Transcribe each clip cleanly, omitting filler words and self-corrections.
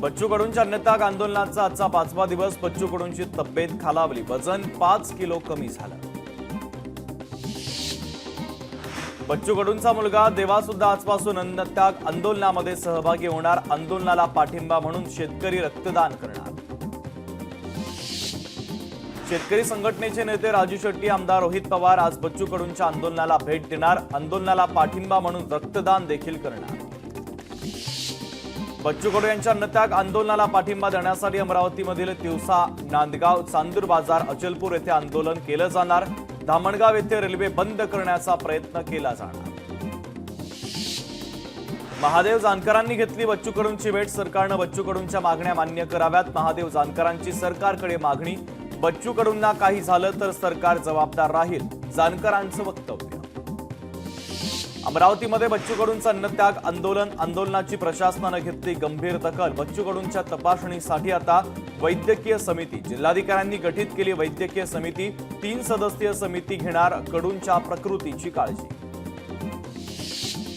बच्चू कडूंच्या अन्नत्याग आंदोलनाचा आजचा 5वा दिवस. बच्चू कडूंची तब्येत खालावली, वजन 5 किलो कमी झालं. बच्चू कडूंचा मुलगा देवा सुद्धा आजपासून अन्नत्याग आंदोलनामध्ये सहभागी होणार. आंदोलनाला पाठिंबा म्हणून शेतकरी रक्तदान करणार. शेतकरी संघटनेचे नेते राजू शेट्टी, आमदार रोहित पवार आज बच्चू कडूंच्या आंदोलनाला भेट देणार. आंदोलनाला पाठिंबा म्हणून रक्तदान देखील करणार. बच्चू कडू यांच्या अन्नत्याग आंदोलनाला पाठिंबा देण्यासाठी अमरावतीमधील तिवसा, नांदगाव, चांदूर बाजार, अचलपूर येथे आंदोलन केलं जाणार. धामणगाव येथे रेल्वे बंद करण्याचा प्रयत्न केला जाणार. महादेव जानकरांनी घेतली बच्चू कडूंची भेट. सरकारनं बच्चू कडूंच्या मागण्या मान्य कराव्यात. महादेव जानकरांची सरकारकडे मागणी. बच्चू कडूंना काही झालं तर सरकार जबाबदार राहील, जानकरांचं वक्तव्य. अमरावतीमध्ये बच्चू कडूंचं अन्नत्याग आंदोलनाची प्रशासनानं घेतली गंभीर दखल. बच्चू कडूंच्या तपासणीसाठी आता वैद्यकीय समिती. जिल्हाधिकाऱ्यांनी गठीत केली वैद्यकीय समिती. 3 सदस्यीय समिती घेणार कडूंच्या प्रकृतीची काळजी.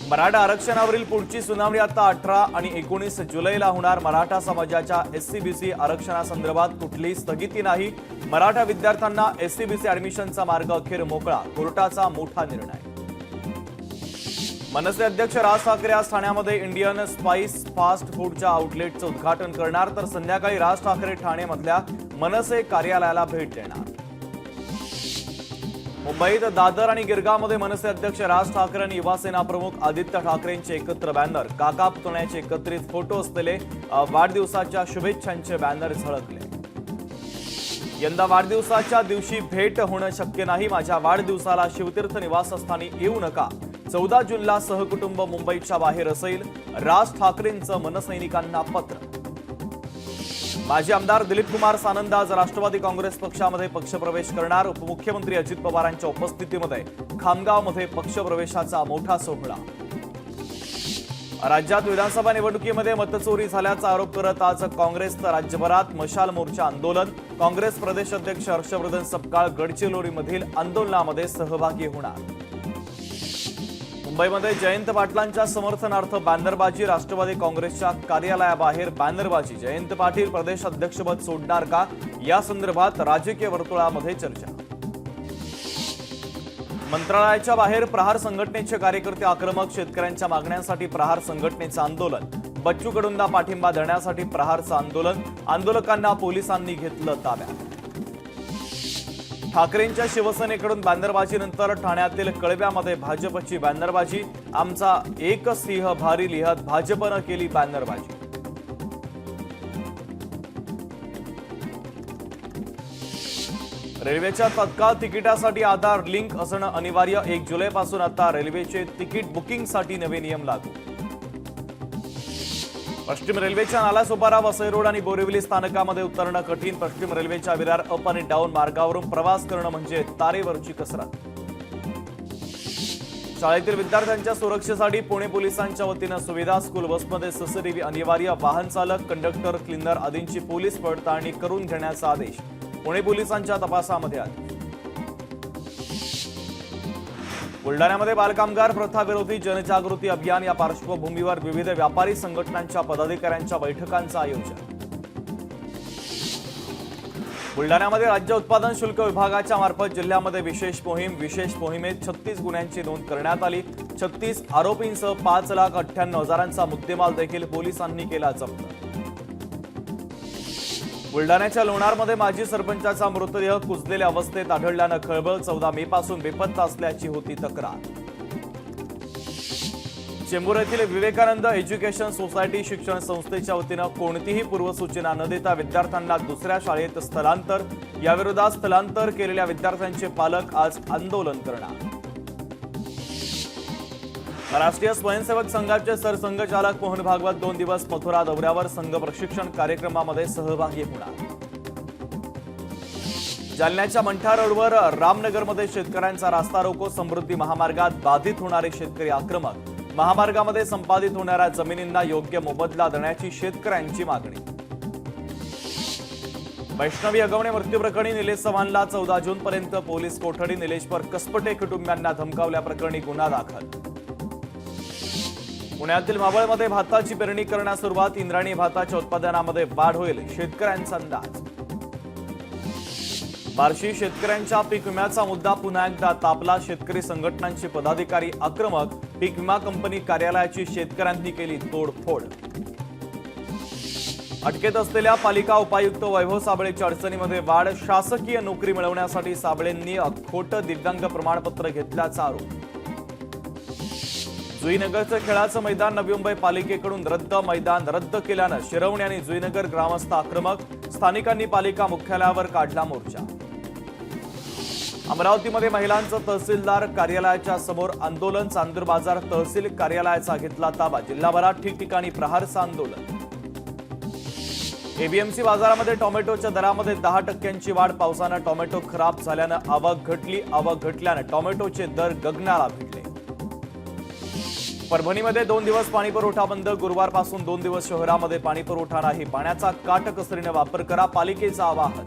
मराठा आरक्षणावरील पुढची सुनावणी आता 18 आणि 19 जुलैला होणार. मराठा समाजाच्या एससीबीसी आरक्षणासंदर्भात कुठलीही स्थगिती नाही. मराठा विद्यार्थ्यांना एससीबीसी ऍडमिशनचा मार्ग अखेर मोकळा. कोर्टाचा मोठा निर्णय. मनसे अध्यक्ष राज ठाकरे आज ठाण्यामध्ये इंडियन स्पाइस फास्ट फूडच्या आउटलेटचं उद्घाटन करणार. तर संध्याकाळी राज ठाकरे ठाणेमधल्या मनसे कार्यालयाला भेट देणार. मुंबईत दादर आणि गिरगावमध्ये मनसे अध्यक्ष राज ठाकरे आणि युवासेना प्रमुख आदित्य ठाकरेंचे एकत्र बॅनर. काका पुतण्याचे एकत्रित फोटो असलेले वाढदिवसाच्या शुभेच्छांचे बॅनर झळकले. यंदा वाढदिवसाच्या दिवशी भेट होणं शक्य नाही. माझ्या वाढदिवसाला शिवतीर्थ निवासस्थानी येऊ नका. 14 जूनला सहकुटुंब मुंबईच्या बाहेर असेल. राज ठाकरेंचं मनसैनिकांना पत्र. माजी आमदार दिलीप कुमार सानंद आज राष्ट्रवादी काँग्रेस पक्षामध्ये पक्षप्रवेश करणार. उपमुख्यमंत्री अजित पवारांच्या उपस्थितीमध्ये खामगावमध्ये पक्षप्रवेशाचा मोठा सोहळा. राज्यात विधानसभा निवडणुकीमध्ये मतचोरी झाल्याचा आरोप करत आज काँग्रेस राज्यभरात मशाल मोर्चा आंदोलन. काँग्रेस प्रदेश अध्यक्ष हर्षवर्धन सपकाळ गडचिरोलीमधील आंदोलनामध्ये सहभागी होणार. मुंबईमध्ये जयंत पाटलांच्या समर्थनार्थ बॅनरबाजी. राष्ट्रवादी काँग्रेसच्या कार्यालयाबाहेर बॅनरबाजी. जयंत पाटील प्रदेश अध्यक्षपद सोडणार का, या संदर्भात राजकीय वर्तुळामध्ये चर्चा. मंत्रालयाच्या बाहेर प्रहार संघटनेचे कार्यकर्ते आक्रमक. शेतकऱ्यांच्या मागण्यांसाठी प्रहार संघटनेचं आंदोलन. बच्चू कडूंना पाठिंबा देण्यासाठी प्रहारचं आंदोलन. आंदोलकांना पोलिसांनी घेतलं ताब्यात. ठाकरेंच्या शिवसेनेकडून बॅनरबाजीनंतर ठाण्यातील कळव्यामध्ये भाजपची बॅनरबाजी. आमचा एक सिंह भारी लिहत भाजपनं केली बॅनरबाजी. रेल्वेच्या तत्काळ तिकिटासाठी आधार लिंक असणं अनिवार्य. 1 जुलैपासून आता रेल्वेचे तिकीट बुकिंगसाठी नवे नियम लागू. पश्चिम रेल्वेच्या नालासोपारा, वसई रोड आणि बोरिवली स्थानकामध्ये उतरणं कठीण. पश्चिम रेल्वेच्या विरार अप आणि डाऊन मार्गावरून प्रवास करणं म्हणजे तारेवरची कसरत. शाळेतील विद्यार्थ्यांच्या सुरक्षेसाठी पुणे पोलिसांच्या वतीनं सुविधा. स्कूल बसमध्ये सीसीटीव्ही अनिवार्य. वाहन चालक, कंडक्टर, क्लीनर आदींची पोलीस पडताळणी करून घेण्याचा आदेश. पुणे पोलिसांच्या तपासामध्ये आले. बुलढाण्यामध्ये बालकामगार प्रथा विरोधी जनजागृती अभियान. या पार्श्वभूमीवर विविध व्यापारी संघटनांच्या पदाधिकाऱ्यांच्या बैठकांचं आयोजन. बुलढाण्यामध्ये राज्य उत्पादन शुल्क विभागाच्या मार्फत जिल्ह्यामध्ये विशेष मोहीम. विशेष मोहिमेत 36 गुन्ह्यांची नोंद करण्यात आली. 36 आरोपींसह 5,98,000चा मुद्देमाल देखील पोलिसांनी केला जप्त. बुलढाण्याच्या लोणारमध्ये माजी सरपंचाचा मृतदेह कुजलेल्या अवस्थेत आढळल्यानं खळबळ. 14 मे पासून बेपत्ता असल्याची होती तक्रार. चेंबूर येथील विवेकानंद एज्युकेशन सोसायटी शिक्षण संस्थेच्या वतीनं कोणतीही पूर्वसूचना न देता विद्यार्थ्यांना दुसऱ्या शाळेत स्थलांतर. याविरोधात स्थलांतर केलेल्या विद्यार्थ्यांचे पालक आज आंदोलन करणार. राष्ट्रीय स्वयंसेवक संघाचे सरसंघचालक मोहन भागवत 2 दिवस मथुरा दौऱ्यावर. संघ प्रशिक्षण कार्यक्रमामध्ये सहभागी होणार. जालन्याच्या मंठा रोडवर रामनगरमध्ये शेतकऱ्यांचा रास्ता रोको. समृद्धी महामार्गात बाधित होणारे शेतकरी आक्रमक. महामार्गामध्ये संपादित होणाऱ्या जमिनींना योग्य मोबदला देण्याची शेतकऱ्यांची मागणी. वैष्णवी अगवणे मृत्यू प्रकरणी निलेश चव्हाणला 14 जूनपर्यंत पोलीस कोठडी. निलेशवर कसपटे कुटुंबियांना धमकावल्याप्रकरणी गुन्हा दाखल. पुण्यातील मावळमध्ये भाताची पेरणी करण्यास सुरुवात. इंद्रायणी भाताच्या उत्पादनामध्ये वाढ होईल, शेतकऱ्यांचा अंदाज. बार्शी शेतकऱ्यांच्या पीक विम्याचा मुद्दा पुन्हा एकदा तापला. शेतकरी संघटनांचे पदाधिकारी आक्रमक. पीक विमा कंपनी कार्यालयाची शेतकऱ्यांनी केली तोडफोड. अटकेत असलेल्या पालिका उपायुक्त वैभव साबळेच्या अडचणीमध्ये वाढ. शासकीय नोकरी मिळवण्यासाठी साबळेंनी खोटं दिव्यांग प्रमाणपत्र घेतल्याचा आरोप. जुईनगरचं खेळाचं मैदान नवी मुंबई पालिकेकडून रद्द. मैदान रद्द केल्यानं शिरवणे आणि जुईनगर ग्रामस्थ आक्रमक. स्थानिकांनी पालिका मुख्यालयावर काढला मोर्चा. अमरावतीमध्ये महिलांचं तहसीलदार कार्यालयाच्या समोर आंदोलन. चांदूर बाजार तहसील कार्यालयाचा घेतला ताबा. जिल्हाभरात ठिकठिकाणी प्रहारचं आंदोलन. एबीएमसी बाजारामध्ये टोमॅटोच्या दरामध्ये 10% वाढ. पावसानं टोमॅटो खराब झाल्यानं आवक घटली. आवक घटल्यानं टोमॅटोचे दर गगनाला भिडले. परभणीमध्ये 2 दिवस पाणीपुरवठा बंद. गुरुवारपासून 2 दिवस शहरामध्ये पाणीपुरवठा नाही. पाण्याचा काटकसरीने वापर करा, पालिकेचं आवाहन.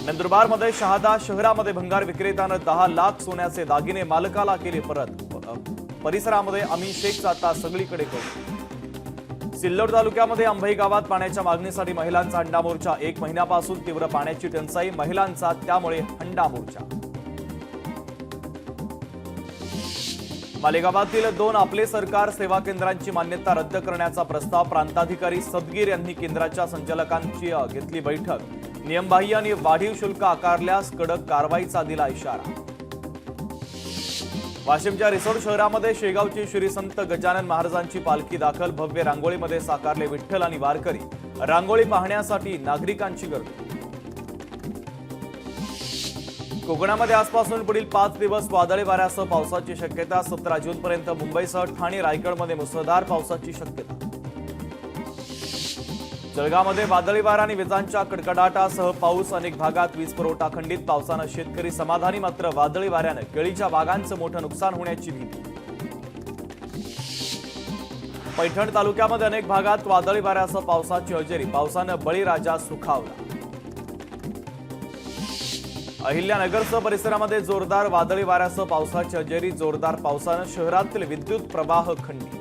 नंदुरबारमध्ये शहादा शहरामध्ये भंगार विक्रेत्यानं 10 लाख सोन्याचे दागिने मालकाला केले परत. परिसरामध्ये अमीन शेखचा आता सगळीकडे कौतुक. सिल्लोड तालुक्यामध्ये अंभई गावात पाण्याच्या मागणीसाठी महिलांचा हंडा मोर्चा. 1 महिन्यापासून तीव्र पाण्याची टंचाई. महिलांचा त्यामुळे हंडा मोर्चा. मालेगावातील 2 आपले सरकार सेवा केंद्रांची मान्यता रद्द करण्याचा प्रस्ताव. प्रांताधिकारी सदगीर यांनी केंद्राच्या संचालकांची घेतली बैठक. नियमबाह्य आणि वाढीव शुल्क आकारल्यास कडक कारवाईचा दिला इशारा. वाशिमच्या रिसोड शहरामध्ये शेगावची श्री संत गजानन महाराजांची पालखी दाखल. भव्य रांगोळीमध्ये साकारले विठ्ठल आणि वारकरी. रांगोळी पाहण्यासाठी नागरिकांची गर्दी. कोकणामध्ये आजपासून पुढील 5 दिवस वादळी वाऱ्यासह पावसाची शक्यता. 17 जूनपर्यंत मुंबईसह ठाणे रायगडमध्ये मुसळधार पावसाची शक्यता. जळगावमध्ये वादळी वारा आणि विजांच्या कडकडाटासह पाऊस. अनेक भागात वीज पुरवठा खंडित. पावसानं शेतकरी समाधानी. मात्र वादळी वाऱ्यानं केळीच्या बागांचं मोठं नुकसान होण्याची भीती. पैठण तालुक्यामध्ये अनेक भागात वादळी वाऱ्यासह पावसाची हजेरी. पावसानं बळीराजा सुखावला. अहिल्यानगरसह परिसरामध्ये जोरदार वादळी वाऱ्यासह पावसाची हजेरी. जोरदार पावसानं शहरातील विद्युत प्रवाह खंडित.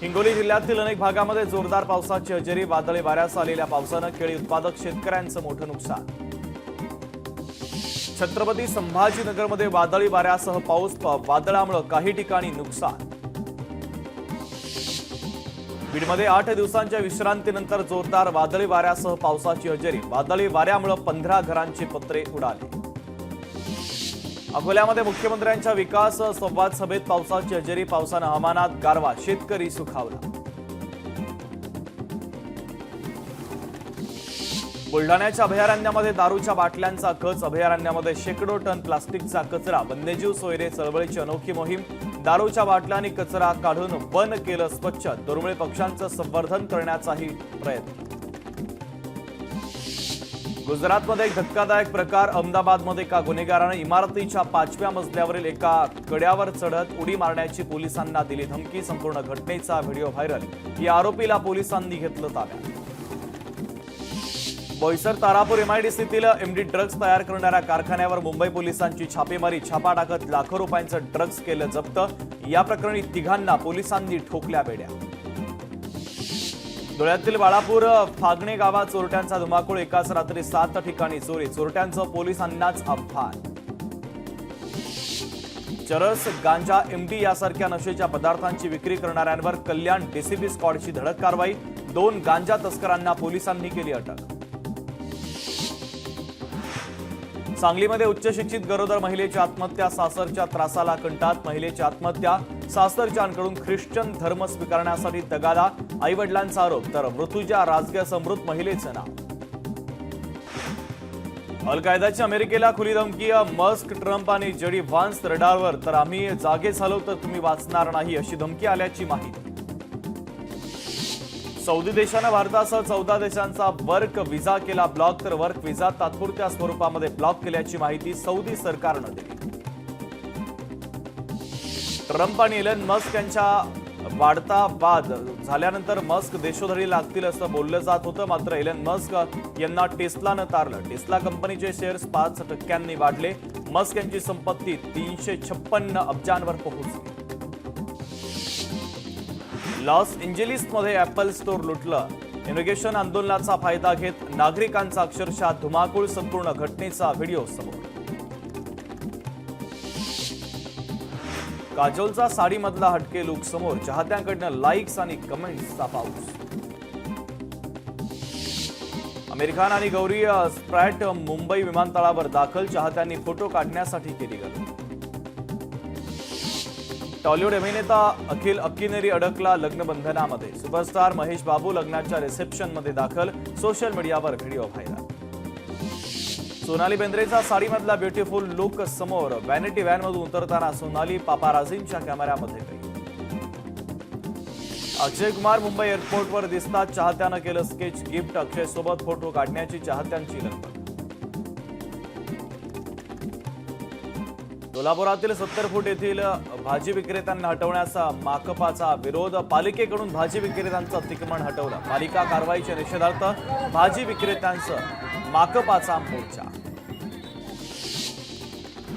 हिंगोली जिल्ह्यातील अनेक भागामध्ये जोरदार पावसाची हजेरी. वादळी वाऱ्यासह आलेल्या पावसानं केळी उत्पादक शेतकऱ्यांचं मोठं नुकसान. छत्रपती संभाजीनगरमध्ये वादळी वाऱ्यासह पाऊस. वादळामुळे काही ठिकाणी नुकसान. बीडमध्ये 8 दिवसांच्या विश्रांतीनंतर जोरदार वादळी वाऱ्यासह पावसाची हजेरी. वादळी वाऱ्यामुळे 15 घरांची पत्रे उडाली. अकोल्यामध्ये मुख्यमंत्र्यांच्या विकास संवाद सभेत पावसाची हजेरी. पावसानं हवामानात गारवा. शेतकरी सुखावला. बुलढाण्याच्या अभयारण्यामध्ये दारूच्या बाटल्यांचा खच. अभयारण्यामध्ये शेकडो टन प्लास्टिकचा कचरा. वन्यजीव सोयरे चळवळीची अनोखी मोहीम. दारूच्या बाटल्या आणि कचरा काढून वन केलं स्वच्छ. दुर्मिळ पक्ष्यांचं संवर्धन करण्याचाही प्रयत्न. गुजरातमध्ये एक धक्कादायक प्रकार. अहमदाबादमध्ये एका गुन्हेगाराने इमारतीच्या 5व्या मजल्यावरील एका कड्यावर चढत उडी मारण्याची पोलिसांना दिली धमकी. संपूर्ण घटनेचा व्हिडिओ व्हायरल. या आरोपीला पोलिसांनी घेतलं ताब्यात. बोईसर तारापूर एमआयडीसीतील एमडी ड्रग्ज तयार करणाऱ्या कारखान्यावर मुंबई पोलिसांची छापेमारी. छापा टाकत लाखो रुपयांचं ड्रग्ज केलं जप्त. या प्रकरणी 3घांना पोलिसांनी ठोकल्या बेड्या. धुळ्यातील बाळापूर फागणे गावात चोरट्यांचा धुमाकूळ. एकाच रात्री 7 ठिकाणी चोरी. चोरट्यांचं पोलिसांनाच आव्हान. चरस, गांजा, एमडी यासारख्या नशेच्या पदार्थांची विक्री करणाऱ्यांवर कल्याण डीसीबी स्क्वॉडची धडक कारवाई. 2 गांजा तस्करांना पोलिसांनी केली अटक. सांगलीमध्ये उच्च शिक्षित गरोदर महिलेची आत्महत्या. सासरच्या त्रासाला कंटात महिलेची आत्महत्या. सासरच्यांकडून ख्रिश्चन धर्म स्वीकारण्यासाठी तगादा. आईवडिलांचा आरोप. तर मृत्यूच्या राजकीय समृद्ध महिलेचं नाव. अल कायदाची अमेरिकेला खुली धमकी. मस्क, ट्रम्प आणि जेडी व्हान्स रडारवर. तर आम्ही जागे झालो तर तुम्ही वाचणार नाही, अशी धमकी आल्याची माहिती. सौदी देशानं भारतासह 14 देशांचा वर्क व्हिसा केला ब्लॉक. तर वर्क व्हिसा तात्पुरत्या स्वरूपामध्ये ब्लॉक केल्याची माहिती सौदी सरकारनं दिली. ट्रम्प आणि एलन मस्क यांच्या वाढता वाद झाल्यानंतर मस्क देशोधडी लागतील असं बोललं जात होतं. मात्र एलन मस्क यांना टेस्लानं तारलं. टेस्ला कंपनीचे शेअर्स 5% वाढले. मस्क यांची संपत्ती 356 अब्जांवर पोहोचली. लॉस एंजेलिसमध्ये ॲपल स्टोअर लुटलं. इमिग्रेशन आंदोलनाचा फायदा घेत नागरिकांचा अक्षरशः धुमाकूळ. संपूर्ण घटनेचा व्हिडिओ समोर. काजोलचा साडीमधला हटके लुक समोर. चाहत्यांकडनं लाईक्स आणि कमेंट्सचा पाऊस. आमिर खान आणि गौरी स्प्रॅट मुंबई विमानतळावर दाखल. चाहत्यांनी फोटो काढण्यासाठी केली गर्दी. टॉलिवूड अभिनेता अखिल अक्किनेरी अडकला लग्नबंधनामध्ये. सुपरस्टार महेश बाबू लग्नाच्या रिसेप्शनमध्ये दाखल. सोशल मीडियावर व्हिडिओ व्हायरल. सोनाली बेंद्रेचा साडीमधला ब्युटिफुल लुक समोर. व्हॅनिटी व्हॅनमधून उतरताना सोनाली पापाराझींच्या कॅमेऱ्यामध्ये कैद. अक्षय कुमार मुंबई एअरपोर्टवर दिसतात. चाहत्यानं केलं स्केच गिफ्ट. अक्षय सोबत फोटो काढण्याची चाहत्यांची लगबग. कोल्हापुरातील 70 फूट येथील भाजी विक्रेत्यांना हटवण्याचा माकपाचा विरोध. पालिकेकडून भाजी विक्रेत्यांचं अतिक्रमण हटवलं. पालिका कारवाईच्या निषेधार्थ भाजी विक्रेत्यांचं माकपाचा मोर्चा.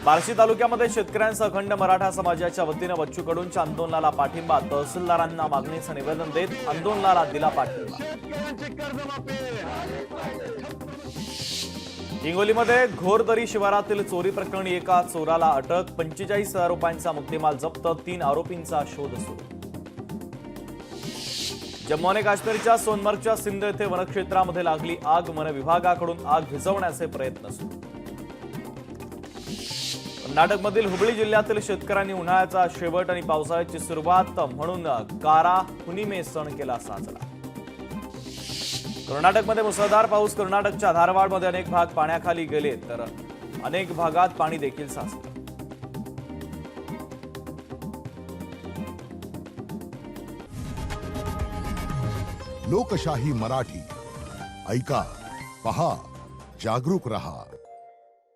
बार्शी तालुक्यामध्ये शेतकऱ्यांसह अखंड मराठा समाजाच्या वतीनं बच्चू कडूंच्या आंदोलनाला पाठिंबा. तहसीलदारांना मागणीचं निवेदन देत आंदोलनाला दिला पाठिंबा. हिंगोलीमध्ये घोरदरी शिवारातील चोरी प्रकरणी एका चोराला अटक. 45,000 रुपयांचा मुद्देमाल जप्त. 3 आरोपींचा शोध सुरू. जम्मू आणि काश्मीरच्या सोनमर्गच्या सिंध येथे वनक्षेत्रामध्ये लागली आग. वन विभागाकडून आग विझवण्याचे प्रयत्न सुरू. कर्नाटकमधील हुबळी जिल्ह्यातील शेतकऱ्यांनी उन्हाळ्याचा शेवट आणि पावसाळ्याची सुरुवात म्हणून कारा हुनिमे सण केला साजरा. कर्नाटकमध्ये मुसळधार पाऊस. कर्नाटकच्या धारवाडमध्ये अनेक भाग पाण्याखाली गेले तर अनेक भागात पाणी देखील साचलं. लोकशाही मराठी ऐका, पहा, जागरूक रहा.